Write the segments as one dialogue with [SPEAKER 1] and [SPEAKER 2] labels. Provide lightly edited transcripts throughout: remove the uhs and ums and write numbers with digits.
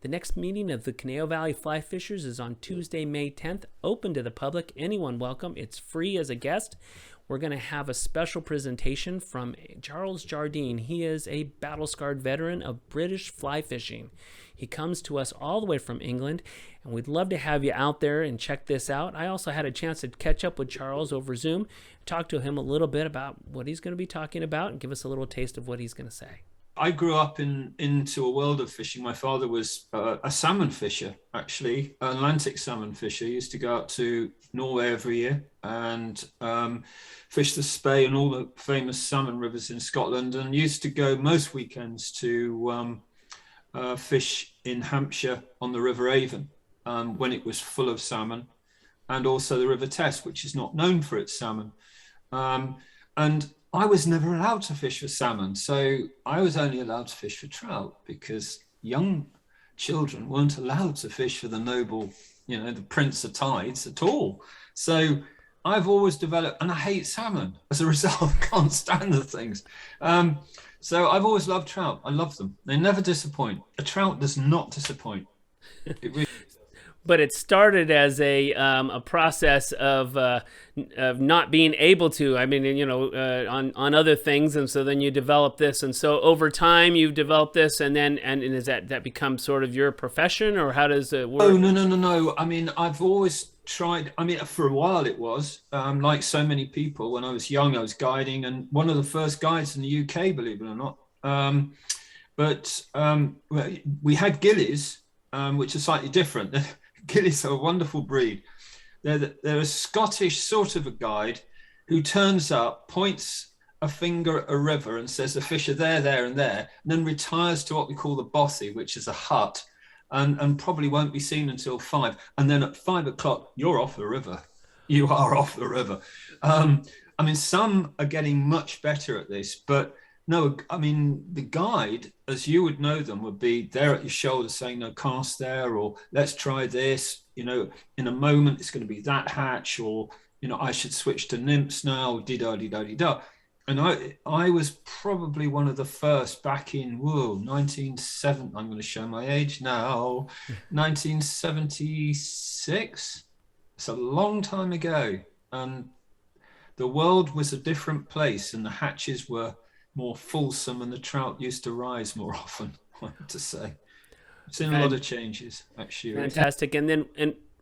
[SPEAKER 1] The next meeting of the Conejo Valley Fly Fishers is on Tuesday, May 10th, open to the public. Anyone welcome. It's free as a guest. We're going to have a special presentation from Charles Jardine. He is a battle-scarred veteran of British fly fishing. He comes to us all the way from England, and we'd love to have you out there and check this out. I also had a chance to catch up with Charles over Zoom, talk to him a little bit about what he's going to be talking about, and give us a little taste of what he's going to say.
[SPEAKER 2] I grew up into a world of fishing. My father was a salmon fisher, actually, an Atlantic salmon fisher. He used to go out to Norway every year and fish the Spey and all the famous salmon rivers in Scotland, and used to go most weekends to fish in Hampshire on the River Avon when it was full of salmon, and also the River Test, which is not known for its salmon. And I was never allowed to fish for salmon, so I was only allowed to fish for trout, because young children weren't allowed to fish for the noble, the prince of tides at all. So I've always developed, and I hate salmon as a result. I can't stand the things. So I've always loved trout. I love them. They never disappoint. A trout does not disappoint. It really
[SPEAKER 1] But it started as a process of not being able to. I mean, on other things, and so then you develop this, and so over time you've developed this, and is that becomes sort of your profession, or how does it work?
[SPEAKER 2] Oh, no. I mean, I've always tried. I mean, for a while it was like so many people. When I was young, I was guiding, and one of the first guides in the UK, believe it or not. But we had gillies, which are slightly different. Gillies are a wonderful breed. They're a Scottish sort of a guide who turns up, points a finger at a river and says the fish are there, there and there, and then retires to what we call the bothy, which is a hut, and probably won't be seen until 5. And then at 5 o'clock, you're off the river. You are off the river. I mean, some are getting much better at this, but no, I mean, the guide, as you would know them, would be there at your shoulder saying, no, cast there, or let's try this, in a moment it's going to be that hatch, or, I should switch to nymphs now, dee-da. And I was probably one of the first back in, 1970, I'm going to show my age now, 1976. It's a long time ago. And the world was a different place, and the hatches were more fulsome, and the trout used to rise more often. I have to say, I've seen a lot of changes, actually.
[SPEAKER 1] Fantastic. And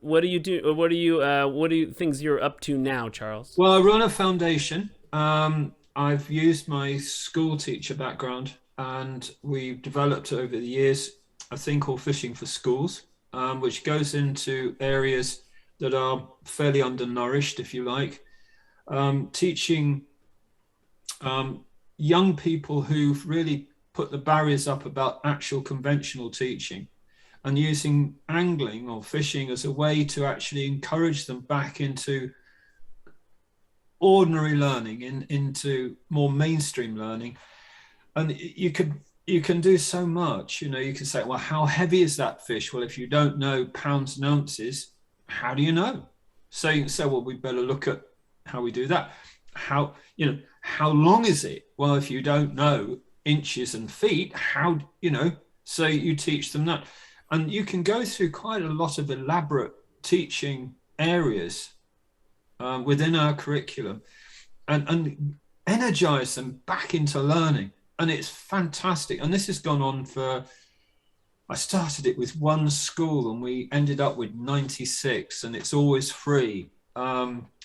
[SPEAKER 1] what do you do? What do you things you're up to now, Charles?
[SPEAKER 2] Well, I run a foundation. I've used my school teacher background, and we've developed over the years a thing called Fishing for Schools, which goes into areas that are fairly undernourished, if you like, teaching young people who've really put the barriers up about actual conventional teaching, and using angling or fishing as a way to actually encourage them back into ordinary learning, into more mainstream learning. And you can do so much. You can say, well, how heavy is that fish? Well, if you don't know pounds and ounces, how do you know? So you can say, well, we better look at how we do that. How long is it? Well, if you don't know inches and feet, so you teach them that. And you can go through quite a lot of elaborate teaching areas within our curriculum and energize them back into learning. And it's fantastic. And this has gone on I started it with one school, and we ended up with 96, and it's always free.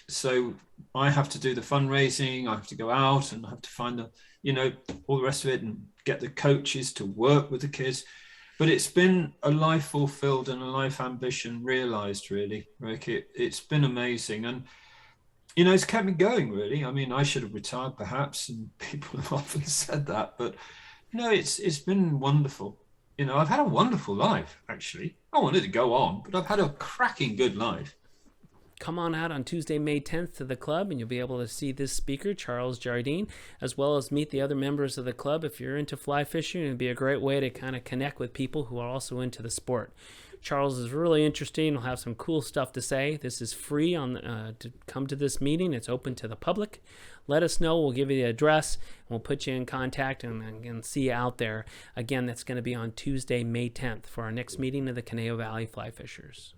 [SPEAKER 2] So I have to do the fundraising, I have to go out, and I have to find all the rest of it, and get the coaches to work with the kids. But it's been a life fulfilled and a life ambition realized, really, Rick. It's been amazing. And, it's kept me going, really. I mean, I should have retired perhaps, and people have often said that, but, it's been wonderful. I've had a wonderful life, actually. I wanted to go on, but I've had a cracking good life.
[SPEAKER 1] come on out on Tuesday, May 10th to the club, and you'll be able to see this speaker, Charles Jardine, as well as meet the other members of the club. If you're into fly fishing, it'd be a great way to kind of connect with people who are also into the sport. Charles is really interesting. He'll have some cool stuff to say. This is free to come to this meeting. It's open to the public. Let us know. We'll give you the address. And we'll put you in contact and see you out there. Again, that's going to be on Tuesday, May 10th for our next meeting of the Conejo Valley Fly Fishers.